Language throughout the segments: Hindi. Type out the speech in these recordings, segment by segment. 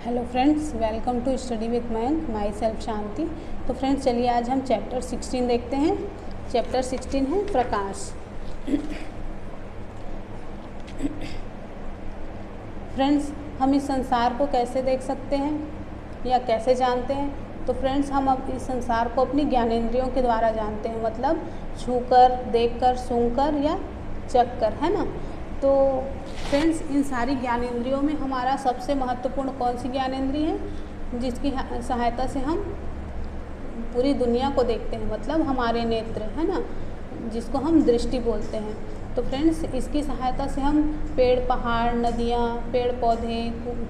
Hello friends, welcome to study with myself Shanti. तो फ्रेंड्स चलिए आज हम चैप्टर 16 देखते हैं। चैप्टर 16 है प्रकाश। फ्रेंड्स, हम इस संसार को कैसे देख सकते हैं या कैसे जानते हैं? तो फ्रेंड्स, हम अब इस संसार को अपनी ज्ञानेंद्रियों के द्वारा जानते हैं, मतलब छूकर, देखकर, सूंघकर या चखकर, है ना। तो फ्रेंड्स, इन सारी ज्ञानेंद्रियों में हमारा सबसे महत्वपूर्ण कौन सी ज्ञानेंद्रिय है जिसकी सहायता से हम पूरी दुनिया को देखते हैं, मतलब हमारे नेत्र, है ना, जिसको हम दृष्टि बोलते हैं। तो फ्रेंड्स, इसकी सहायता से हम पेड़, पहाड़, नदियाँ, पेड़ पौधे,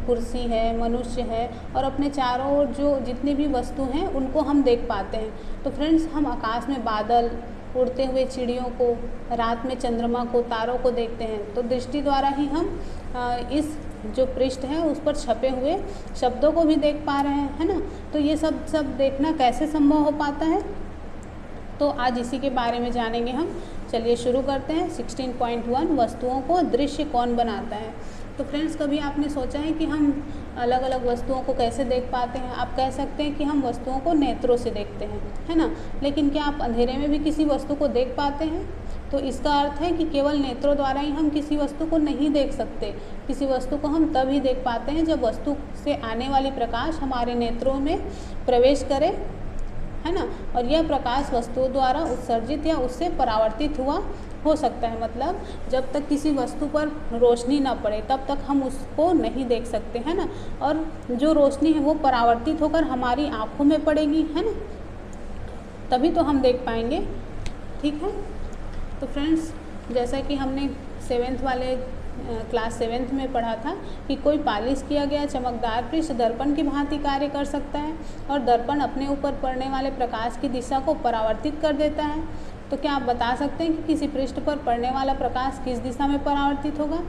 कुर्सी है, मनुष्य है और अपने चारों ओर जो जितनी भी वस्तु हैं उनको हम देख पाते हैं। तो फ्रेंड्स, हम आकाश में बादल, उड़ते हुए चिड़ियों को, रात में चंद्रमा को, तारों को देखते हैं। तो दृष्टि द्वारा ही हम इस जो पृष्ठ है उस पर छपे हुए शब्दों को भी देख पा रहे हैं, है ना। तो ये सब देखना कैसे संभव हो पाता है, तो आज इसी के बारे में जानेंगे हम। चलिए शुरू करते हैं। 16.1 वस्तुओं को दृश्य कौन बनाता है। तो फ्रेंड्स, कभी आपने सोचा है कि हम अलग अलग वस्तुओं को कैसे देख पाते हैं? आप कह सकते हैं कि हम वस्तुओं को नेत्रों से देखते हैं, है ना। लेकिन क्या आप अंधेरे में भी किसी वस्तु को देख पाते हैं? तो इसका अर्थ है कि केवल नेत्रों द्वारा ही हम किसी वस्तु को नहीं देख सकते। किसी वस्तु को हम तब ही देख पाते हैं जब वस्तु से आने वाली प्रकाश हमारे नेत्रों में प्रवेश करे, है ना। और यह प्रकाश वस्तुओं द्वारा उत्सर्जित या उससे परावर्तित हुआ हो सकता है, मतलब जब तक किसी वस्तु पर रोशनी ना पड़े तब तक हम उसको नहीं देख सकते, है ना। और जो रोशनी है वो परावर्तित होकर हमारी आँखों में पड़ेगी, है ना, तभी तो हम देख पाएंगे। ठीक है। तो फ्रेंड्स, जैसा कि हमने क्लास 7th में पढ़ा था कि कोई पालिश किया गया चमकदार पृष्ठ दर्पण की भांति कार्य कर सकता है और दर्पण अपने ऊपर पड़ने वाले प्रकाश की दिशा को परावर्तित कर देता है। तो क्या आप बता सकते हैं कि किसी पृष्ठ पर पड़ने वाला प्रकाश किस दिशा में परावर्तित होगा?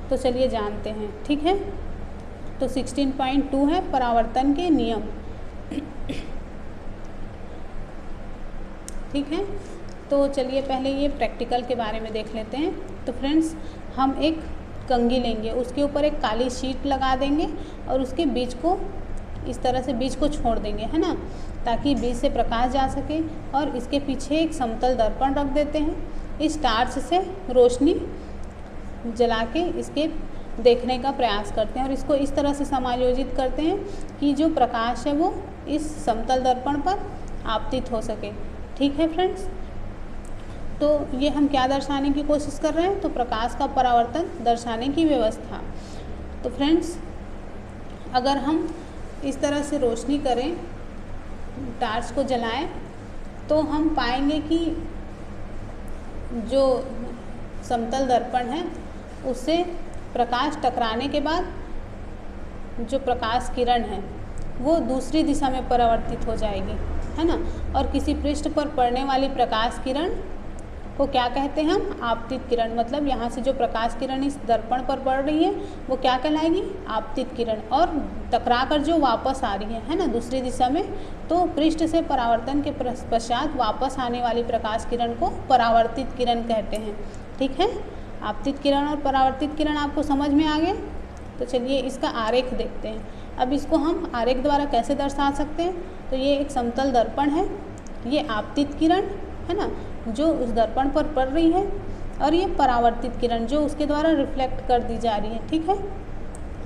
तो चलिए जानते हैं। ठीक है। तो 16.2 है परावर्तन के नियम। ठीक है। तो चलिए पहले ये प्रैक्टिकल के बारे में देख लेते हैं। तो फ्रेंड्स, हम एक कंघी लेंगे, उसके ऊपर एक काली शीट लगा देंगे और उसके बीच को इस तरह से बीच को छोड़ देंगे, है ना, ताकि बीच से प्रकाश जा सके। और इसके पीछे एक समतल दर्पण रख देते हैं। इस टार्च से रोशनी जला के इसके देखने का प्रयास करते हैं और इसको इस तरह से समायोजित करते हैं कि जो प्रकाश है वो इस समतल दर्पण पर आपतित हो सके। ठीक है फ्रेंड्स। तो ये हम क्या दर्शाने की कोशिश कर रहे हैं? तो प्रकाश का परावर्तन दर्शाने की व्यवस्था। तो फ्रेंड्स, अगर हम इस तरह से रोशनी करें, टार्च को जलाएं, तो हम पाएंगे कि जो समतल दर्पण है उससे प्रकाश टकराने के बाद जो प्रकाश किरण है वो दूसरी दिशा में परावर्तित हो जाएगी, है ना। और किसी पृष्ठ पर पड़ने वाली प्रकाश किरण को क्या कहते हैं हम? आपतित किरण। मतलब यहाँ से जो प्रकाश किरण इस दर्पण पर पड़ रही है वो क्या कहलाएगी? आपतित किरण। और टकरा कर जो वापस आ रही है ना, दूसरी दिशा में, तो पृष्ठ से परावर्तन के पश्चात वापस आने वाली प्रकाश किरण को परावर्तित किरण कहते हैं। ठीक है। आपतित किरण और परावर्तित किरण आपको समझ में आ गया? तो चलिए इसका आरेख देखते हैं। अब इसको हम आरेख द्वारा कैसे दर्शा सकते हैं? तो ये एक समतल दर्पण है, ये आपतित किरण है ना जो उस दर्पण पर पड़ रही है, और ये परावर्तित किरण जो उसके द्वारा रिफ्लेक्ट कर दी जा रही है। ठीक है।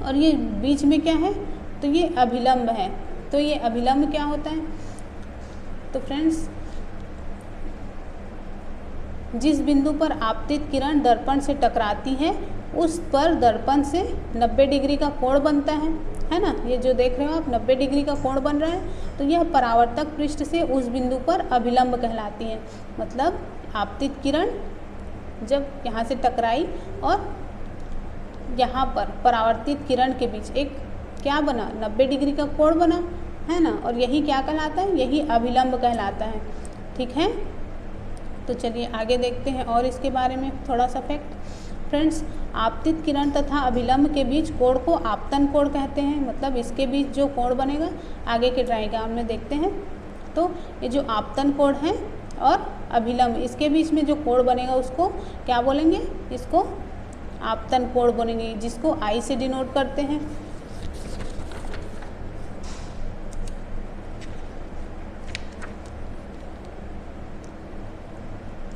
और ये बीच में क्या है? तो ये अभिलंब है। तो ये अभिलंब क्या होता है? तो फ्रेंड्स, जिस बिंदु पर आपतित किरण दर्पण से टकराती है उस पर दर्पण से 90 डिग्री का कोण बनता है ना। ये जो देख रहे हो आप, 90 डिग्री का कोण बन रहा है। तो यह परावर्तक पृष्ठ से उस बिंदु पर अभिलंब कहलाती है। मतलब आपतित किरण जब यहाँ से टकराई और यहाँ पर परावर्तित किरण के बीच एक क्या बना? 90 डिग्री का कोण बना, है ना। और यही क्या कहलाता है? यही अभिलंब कहलाता है। ठीक है। तो चलिए आगे देखते हैं और इसके बारे में थोड़ा सा फैक्ट। फ्रेंड्स, आपतित किरण तथा अभिलंब के बीच कोण को आपतन कोण कहते हैं। मतलब इसके बीच जो कोण बनेगा, आगे के डायग्राम में देखते हैं। तो ये जो आपतन कोण है और अभिलंब, इसके बीच में जो कोण बनेगा उसको क्या बोलेंगे? इसको आपतन कोण बोलेंगे, जिसको आई से डिनोट करते हैं।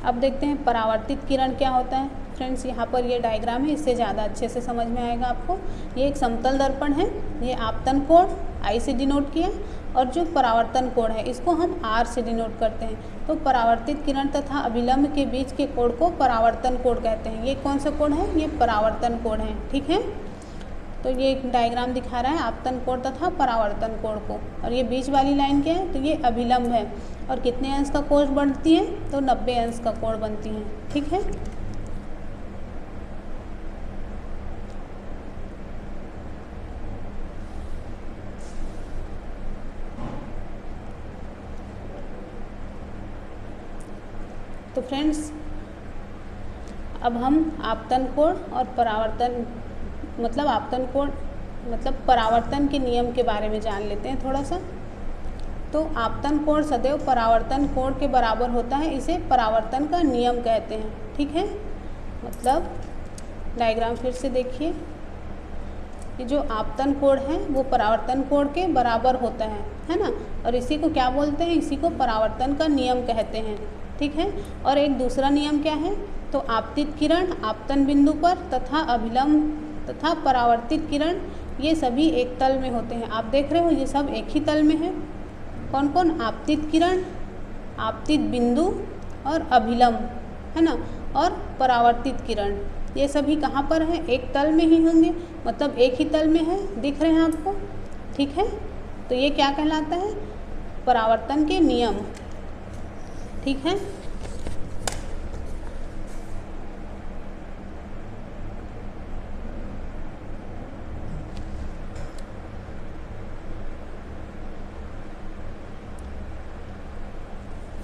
अब देखते हैं परावर्तित किरण क्या होता है। फ्रेंड्स यहाँ पर ये डायग्राम है, इससे ज़्यादा अच्छे से समझ में आएगा आपको। ये एक समतल दर्पण है, ये आपतन कोण I से डिनोट किया, और जो परावर्तन कोण है इसको हम R से डिनोट करते हैं। तो परावर्तित किरण तथा अभिलंब के बीच के कोण को परावर्तन कोण कहते हैं। ये कौन सा कोण है? ये परावर्तन कोण है, ठीक है। तो ये एक डायग्राम दिखा रहा है आपतन कोण तथा परावर्तन कोण को, और ये बीच वाली लाइन क्या है? तो ये अभिलंब है, और कितने अंश का कोण बनती है? तो 90 अंश का कोण बनती है, ठीक है। तो फ्रेंड्स अब हम आपतन कोण और परावर्तन आपतन कोण परावर्तन के नियम के बारे में जान लेते हैं थोड़ा सा। तो आपतन कोण सदैव परावर्तन कोण के बराबर होता है, इसे परावर्तन का नियम कहते हैं, ठीक है। मतलब डायग्राम फिर से देखिए, ये जो आपतन कोण है वो परावर्तन कोण के बराबर होता है ना, और इसी को क्या बोलते हैं? इसी को परावर्तन का नियम कहते हैं, ठीक है। और एक दूसरा नियम क्या है? तो आपतित किरण आपतन बिंदु पर तथा अभिलंब तथा परावर्तित किरण ये सभी एक तल में होते हैं। आप देख रहे हो ये सब एक ही तल में है। कौन कौन? आपतित किरण, आपतित बिंदु और अभिलंब, है ना, और परावर्तित किरण, ये सभी कहाँ पर हैं? एक तल में ही होंगे, मतलब एक ही तल में है, दिख रहे हैं आपको, ठीक है। तो ये क्या कहलाता है? परावर्तन के नियम, ठीक है।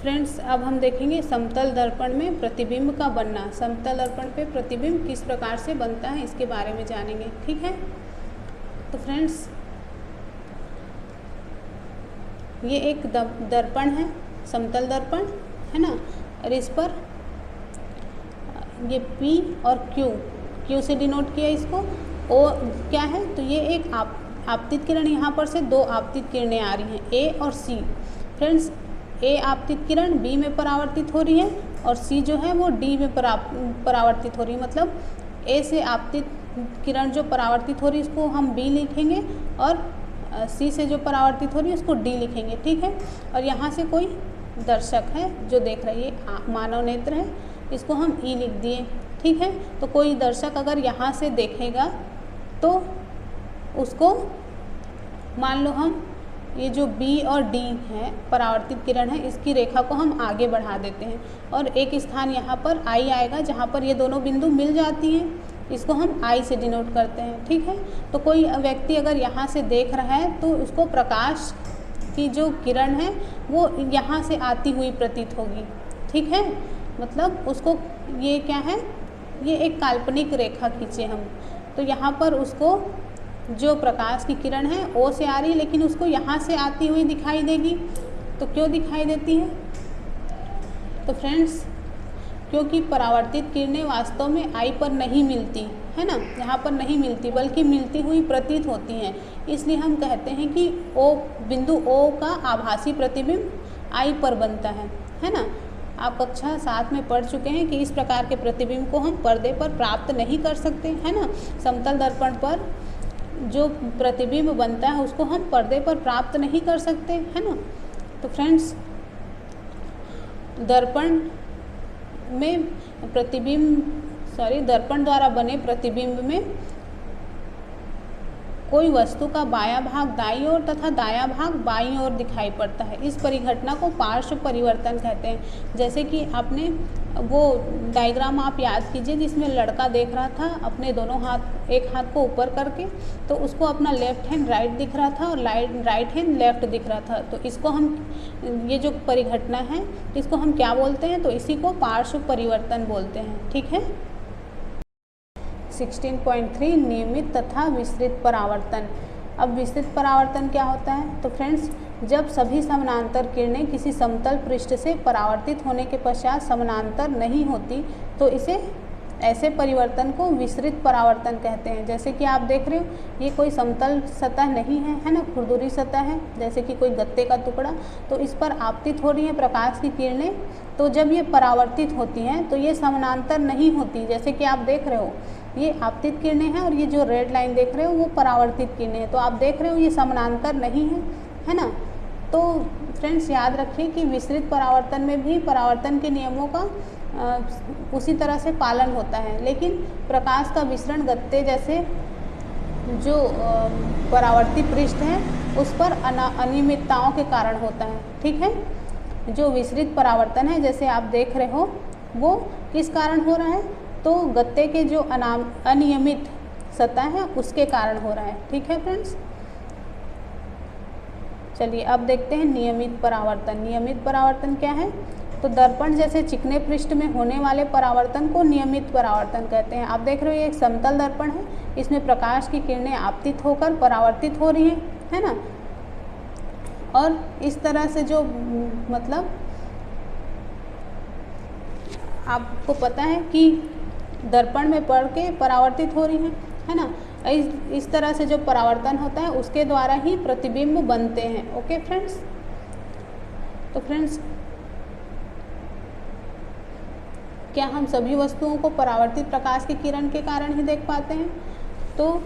फ्रेंड्स अब हम देखेंगे समतल दर्पण में प्रतिबिंब का बनना। समतल दर्पण पे प्रतिबिंब किस प्रकार से बनता है इसके बारे में जानेंगे, ठीक है। तो फ्रेंड्स ये एक दर्पण है, समतल दर्पण है ना, और इस पर ये P और Q से डिनोट किया इसको। O क्या है? तो ये एक आपतित किरण, यहाँ पर से दो आपतित किरणें आ रही हैं, A और C। फ्रेंड्स A आपतित किरण B में परावर्तित हो रही है, और C जो है वो D में परावर्तित हो रही है। मतलब A से आपतित किरण जो परावर्तित हो रही है इसको हम B लिखेंगे, और C से जो परावर्तित हो रही है उसको D लिखेंगे, ठीक है। और यहाँ से कोई दर्शक है जो देख रही है, मानव नेत्र है, इसको हम E लिख दिए, ठीक है। तो कोई दर्शक अगर यहाँ से देखेगा तो उसको मान लो हम ये जो B और D है परावर्तित किरण है, इसकी रेखा को हम आगे बढ़ा देते हैं, और एक स्थान यहाँ पर I आएगा जहाँ पर ये दोनों बिंदु मिल जाती हैं, इसको हम I से डिनोट करते हैं, ठीक है। तो कोई व्यक्ति अगर यहाँ से देख रहा है तो उसको प्रकाश की जो किरण है वो यहाँ से आती हुई प्रतीत होगी, ठीक है। मतलब उसको ये क्या है? ये एक काल्पनिक रेखा खींचे हम, तो यहाँ पर उसको जो प्रकाश की किरण है O से आ रही है, लेकिन उसको यहाँ से आती हुई दिखाई देगी। तो क्यों दिखाई देती है? तो फ्रेंड्स क्योंकि परावर्तित किरणें वास्तव में I पर नहीं मिलती, है ना, यहाँ पर नहीं मिलती बल्कि मिलती हुई प्रतीत होती हैं। इसलिए हम कहते हैं कि बिंदु O का आभासी प्रतिबिंब I पर बनता है ना। आप कक्षा 7 में पढ़ चुके हैं कि इस प्रकार के प्रतिबिंब को हम पर्दे पर प्राप्त नहीं कर सकते, है ना। समतल दर्पण पर जो प्रतिबिंब बनता है उसको हम पर्दे पर प्राप्त नहीं कर सकते, है ना। तो फ्रेंड्स दर्पण द्वारा बने प्रतिबिंब में कोई वस्तु का बायां भाग दाईं ओर तथा दायां भाग बाईं ओर दिखाई पड़ता है। इस परिघटना को पार्श्व परिवर्तन कहते हैं। जैसे कि आपने वो डायग्राम आप याद कीजिए जिसमें लड़का देख रहा था अपने दोनों हाथ, एक हाथ को ऊपर करके, तो उसको अपना लेफ्ट हैंड राइट दिख रहा था और राइट हैंड लेफ्ट दिख रहा था। तो इसको हम, ये जो परिघटना है इसको हम क्या बोलते हैं? तो इसी को पार्श्व परिवर्तन बोलते हैं, ठीक है। 16.3 नियमित तथा विस्तृत परावर्तन। अब विस्तृत परावर्तन क्या होता है? तो फ्रेंड्स जब सभी समानांतर किरणें किसी समतल पृष्ठ से परावर्तित होने के पश्चात समानांतर नहीं होती तो इसे ऐसे परिवर्तन को विसरित परावर्तन कहते हैं। जैसे कि आप देख रहे हो ये कोई समतल सतह नहीं है, है ना, खुरदुरी सतह है, जैसे कि कोई गत्ते का टुकड़ा, तो इस पर आपतित हो रही है प्रकाश की किरणें। तो जब ये परावर्तित होती हैं तो ये समानांतर नहीं होती, जैसे कि आप देख रहे हो ये आपतित किरणें हैं और ये जो रेड लाइन देख रहे हो वो परावर्तित किरणें हैं। तो आप देख रहे हो ये समानांतर नहीं है ना। तो फ्रेंड्स याद रखिए कि विसरित परावर्तन में भी परावर्तन के नियमों का उसी तरह से पालन होता है, लेकिन प्रकाश का विसरण गत्ते जैसे जो परावर्ती पृष्ठ है उस पर अनियमितताओं के कारण होता है। ठीक है, जो विसरित परावर्तन है जैसे आप देख रहे हो वो किस कारण हो रहा है, तो गत्ते के जो अनियमित सतह है उसके कारण हो रहा है। ठीक है फ्रेंड्स, चलिए अब देखते हैं नियमित परावर्तन। नियमित परावर्तन क्या है, तो दर्पण जैसे चिकने पृष्ठ में होने वाले परावर्तन को नियमित परावर्तन कहते हैं। आप देख रहे हो ये एक समतल दर्पण है, इसमें प्रकाश की किरणें आपतित होकर परावर्तित हो रही हैं, है ना। और इस तरह से जो मतलब आपको पता है कि दर्पण में पड़ के परावर्तित हो रही हैं, है ना। इस तरह से जो परावर्तन होता है उसके द्वारा ही प्रतिबिंब बनते हैं। ओके फ्रेंड्स, तो फ्रेंड्स क्या हम सभी वस्तुओं को परावर्तित प्रकाश की किरण के कारण ही देख पाते हैं, तो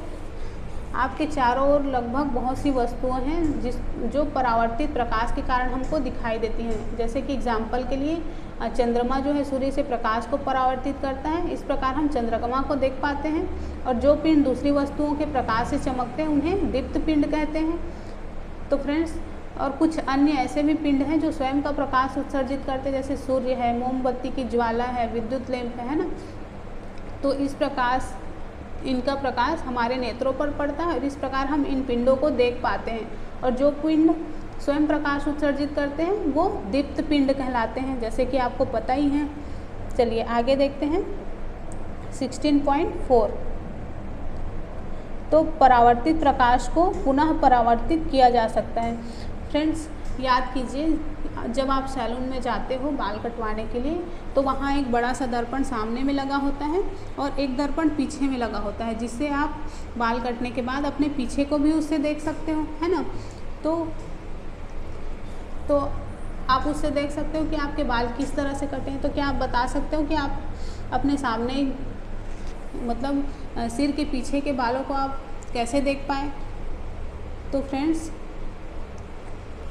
आपके चारों ओर लगभग बहुत सी वस्तुएं हैं जो परावर्तित प्रकाश के कारण हमको दिखाई देती हैं। जैसे कि एग्जाम्पल के लिए चंद्रमा जो है सूर्य से प्रकाश को परावर्तित करता है, इस प्रकार हम चंद्रमा को देख पाते हैं। और जो पिंड दूसरी वस्तुओं के प्रकाश से चमकते हैं उन्हें दीप्त पिंड कहते हैं। तो फ्रेंड्स और कुछ अन्य ऐसे भी पिंड हैं जो स्वयं का प्रकाश उत्सर्जित करते हैं, जैसे सूर्य है, मोमबत्ती की ज्वाला है, विद्युत लैंप है ना। तो इस प्रकाश इनका प्रकाश हमारे नेत्रों पर पड़ता है और इस प्रकार हम इन पिंडों को देख पाते हैं। और जो पिंड स्वयं प्रकाश उत्सर्जित करते हैं वो दीप्त पिंड कहलाते हैं, जैसे कि आपको पता ही है। चलिए आगे देखते हैं 16.4। तो परावर्तित प्रकाश को पुनः परावर्तित किया जा सकता है। फ्रेंड्स याद कीजिए, जब आप सैलून में जाते हो बाल कटवाने के लिए तो वहाँ एक बड़ा सा दर्पण सामने में लगा होता है और एक दर्पण पीछे में लगा होता है, जिससे आप बाल कटने के बाद अपने पीछे को भी उससे देख सकते हो, है ना। तो आप उससे देख सकते हो कि आपके बाल किस तरह से कटे हैं। तो क्या आप बता सकते हो कि आप अपने सामने मतलब सिर के पीछे के बालों को आप कैसे देख पाए। तो फ्रेंड्स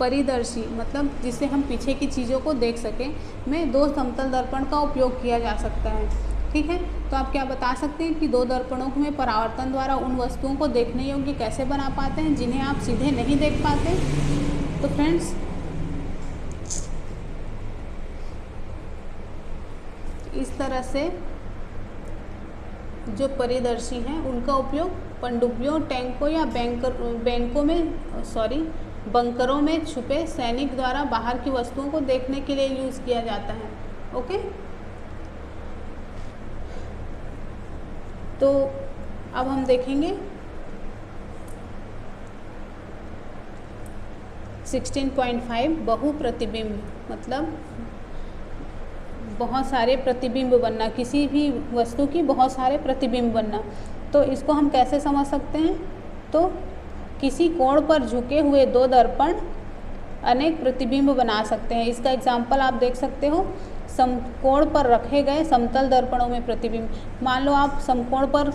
परिदर्शी मतलब जिससे हम पीछे की चीज़ों को देख सकें में दो समतल दर्पण का उपयोग किया जा सकता है। ठीक है, तो आप क्या बता सकते हैं कि दो दर्पणों में परावर्तन द्वारा उन वस्तुओं को देखने योग्य कैसे बना पाते हैं जिन्हें आप सीधे नहीं देख पाते। तो फ्रेंड्स इस तरह से जो परिदर्शी हैं उनका उपयोग पनडुब्बियों, टैंकों या बंकरों में छुपे सैनिक द्वारा बाहर की वस्तुओं को देखने के लिए यूज़ किया जाता है। ओके, तो अब हम देखेंगे 16.5 बहु प्रतिबिंब, मतलब बहुत सारे प्रतिबिंब बनना, किसी भी वस्तु की बहुत सारे प्रतिबिंब बनना। तो इसको हम कैसे समझ सकते हैं, तो किसी कोण पर झुके हुए दो दर्पण अनेक प्रतिबिंब बना सकते हैं। इसका एग्जाम्पल आप देख सकते हो, समकोण पर रखे गए समतल दर्पणों में प्रतिबिंब। मान लो आप समकोण पर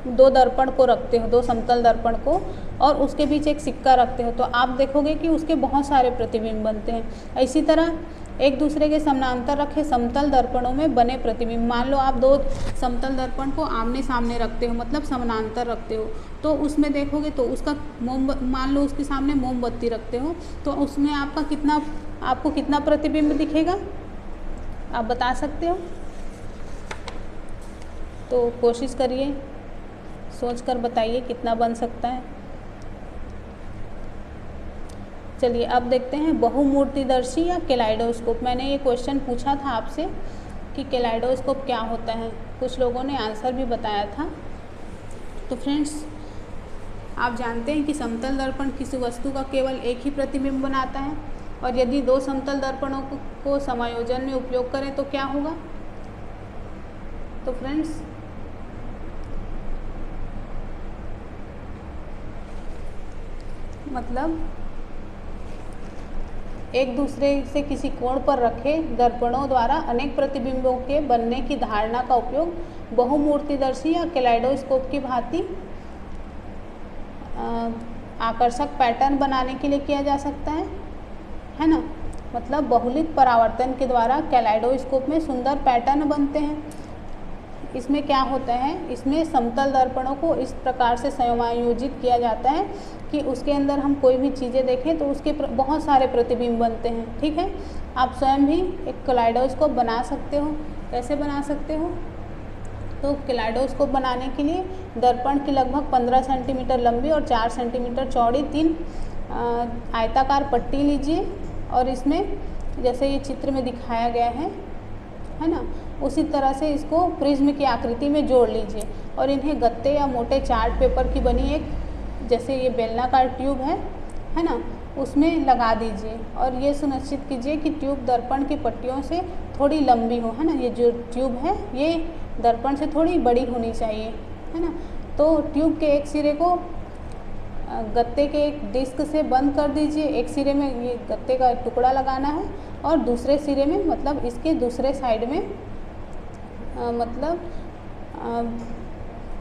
दो दर्पण को रखते हो, दो समतल दर्पण को, और उसके बीच एक सिक्का रखते हो, तो आप देखोगे कि उसके बहुत सारे प्रतिबिंब बनते हैं। इसी तरह एक दूसरे के समानांतर रखे समतल दर्पणों में बने प्रतिबिंब, मान लो आप दो समतल दर्पण को आमने सामने रखते हो, मतलब समानांतर रखते हो, तो उसमें देखोगे तो उसका मान लो उसके सामने मोमबत्ती रखते हो, तो उसमें आपको कितना प्रतिबिंब दिखेगा, आप बता सकते हो। तो कोशिश करिए, सोचकर बताइए कितना बन सकता है। चलिए अब देखते हैं बहुमूर्तिदर्शी या कैलाइडोस्कोप। मैंने ये क्वेश्चन पूछा था आपसे कि कैलाइडोस्कोप क्या होता है, कुछ लोगों ने आंसर भी बताया था। तो फ्रेंड्स आप जानते हैं कि समतल दर्पण किसी वस्तु का केवल एक ही प्रतिबिंब बनाता है, और यदि दो समतल दर्पणों को समायोजन में उपयोग करें तो क्या होगा। तो फ्रेंड्स मतलब एक दूसरे से किसी कोण पर रखे दर्पणों द्वारा अनेक प्रतिबिंबों के बनने की धारणा का उपयोग बहुमूर्तिदर्शी या कैलेडोस्कोप की भांति आकर्षक पैटर्न बनाने के लिए किया जा सकता है ना। मतलब बहुलित परावर्तन के द्वारा कैलेडोस्कोप में सुंदर पैटर्न बनते हैं। इसमें क्या होता है, इसमें समतल दर्पणों को इस प्रकार से समायोजित किया जाता है कि उसके अंदर हम कोई भी चीज़ें देखें तो उसके बहुत सारे प्रतिबिंब बनते हैं। ठीक है, आप स्वयं भी एक कैलेडोस्कोप बना सकते हो। कैसे बना सकते हो? तो कैलेडोस्कोप बनाने के लिए दर्पण की लगभग 15 सेंटीमीटर लंबी और 4 सेंटीमीटर चौड़ी 3 आयताकार पट्टी लीजिए और इसमें जैसे ये चित्र में दिखाया गया है ना, उसी तरह से इसको प्रिज्म की आकृति में जोड़ लीजिए और इन्हें गत्ते या मोटे चार्ट पेपर की बनी एक जैसे ये बेलनाकार ट्यूब है ना, उसमें लगा दीजिए और ये सुनिश्चित कीजिए कि ट्यूब दर्पण की पट्टियों से थोड़ी लंबी हो, है ना। ये जो ट्यूब है ये दर्पण से थोड़ी बड़ी होनी चाहिए, है ना। तो ट्यूब के एक सिरे को गत्ते के एक डिस्क से बंद कर दीजिए। एक सिरे में ये गत्ते का टुकड़ा लगाना है और दूसरे सिरे में मतलब इसके दूसरे साइड में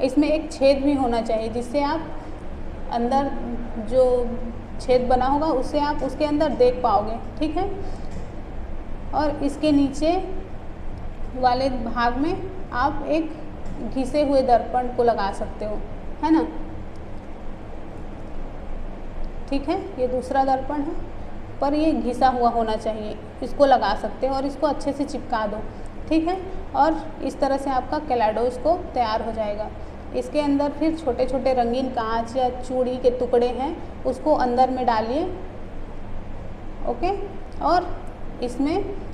इसमें एक छेद भी होना चाहिए जिससे आप अंदर जो छेद बना होगा उससे आप उसके अंदर देख पाओगे। ठीक है, और इसके नीचे वाले भाग में आप एक घिसे हुए दर्पण को लगा सकते हो, है ना। ठीक है, ये दूसरा दर्पण है पर ये घिसा हुआ होना चाहिए, इसको लगा सकते हो और इसको अच्छे से चिपका दो। ठीक है, और इस तरह से आपका कैलेडोस्कोप तैयार हो जाएगा। इसके अंदर फिर छोटे छोटे रंगीन कांच या चूड़ी के टुकड़े हैं उसको अंदर में डालिए। ओके, और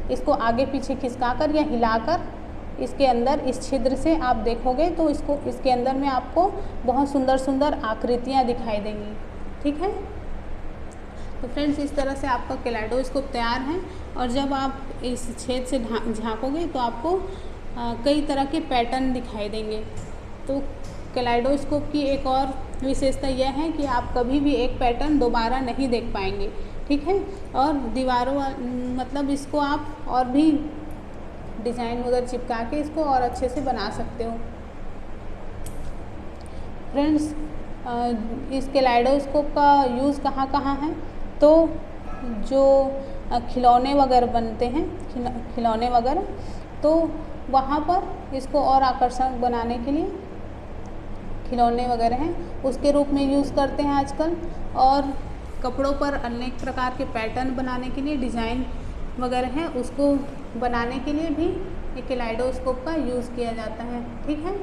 इसको आगे पीछे खिसकाकर या हिलाकर इसके अंदर इस छिद्र से आप देखोगे तो इसके अंदर में आपको बहुत सुंदर सुंदर आकृतियाँ दिखाई देंगी। ठीक है, तो फ्रेंड्स इस तरह से आपका कैलेडोस्कोप तैयार है और जब आप इस छेद से झाँकोगे तो आपको कई तरह के पैटर्न दिखाई देंगे। तो कैलेडोस्कोप की एक और विशेषता यह है कि आप कभी भी एक पैटर्न दोबारा नहीं देख पाएंगे। ठीक है, और दीवारों मतलब इसको आप और भी डिज़ाइन उधर चिपका के इसको और अच्छे से बना सकते हो। फ्रेंड्स इस कैलेडोस्कोप का यूज़ कहाँ कहाँ है, तो जो खिलौने वगैरह बनते हैं, खिलौने वगैरह, तो वहाँ पर इसको और आकर्षक बनाने के लिए खिलौने वगैरह हैं उसके रूप में यूज़ करते हैं आजकल। और कपड़ों पर अनेक प्रकार के पैटर्न बनाने के लिए, डिज़ाइन वगैरह हैं उसको बनाने के लिए भी ये कैलेडोस्कोप का यूज़ किया जाता है। ठीक है,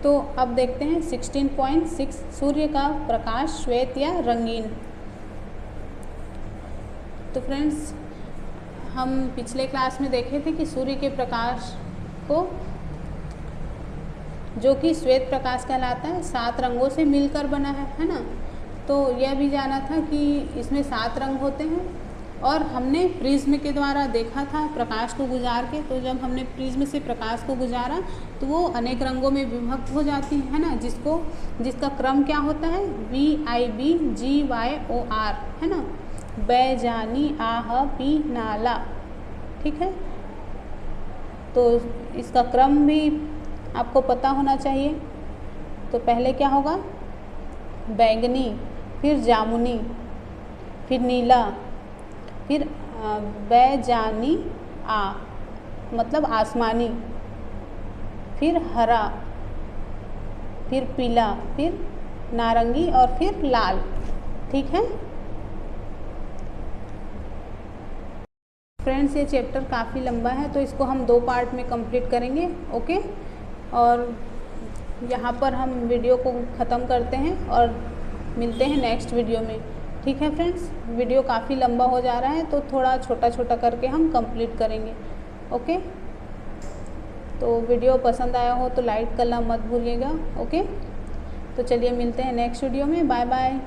तो अब देखते हैं 16.6 सूर्य का प्रकाश श्वेत या रंगीन। तो फ्रेंड्स हम पिछले क्लास में देखे थे कि सूर्य के प्रकाश को, जो कि श्वेत प्रकाश कहलाता है, 7 रंगों से मिलकर बना है ना। तो यह भी जाना था कि इसमें 7 रंग होते हैं और हमने प्रिज्म के द्वारा देखा था प्रकाश को गुजार के। तो जब हमने प्रिज्म से प्रकाश को गुजारा तो वो अनेक रंगों में विभक्त हो जाती है ना, जिसका क्रम क्या होता है, VIBGYOR, है ना, बैजानी आह पी नाला। ठीक है, तो इसका क्रम भी आपको पता होना चाहिए। तो पहले क्या होगा, बैंगनी, फिर जामुनी, फिर नीला, फिर बैजानी मतलब आसमानी, फिर हरा, फिर पीला, फिर नारंगी और फिर लाल। ठीक है फ्रेंड्स, ये चैप्टर काफ़ी लंबा है तो इसको हम 2 पार्ट में कंप्लीट करेंगे। ओके, और यहाँ पर हम वीडियो को ख़त्म करते हैं और मिलते हैं नेक्स्ट वीडियो में। ठीक है फ्रेंड्स, वीडियो काफ़ी लंबा हो जा रहा है तो थोड़ा छोटा छोटा करके हम कंप्लीट करेंगे। ओके, तो वीडियो पसंद आया हो तो लाइक करना मत भूलिएगा। ओके, तो चलिए मिलते हैं नेक्स्ट वीडियो में। Bye bye.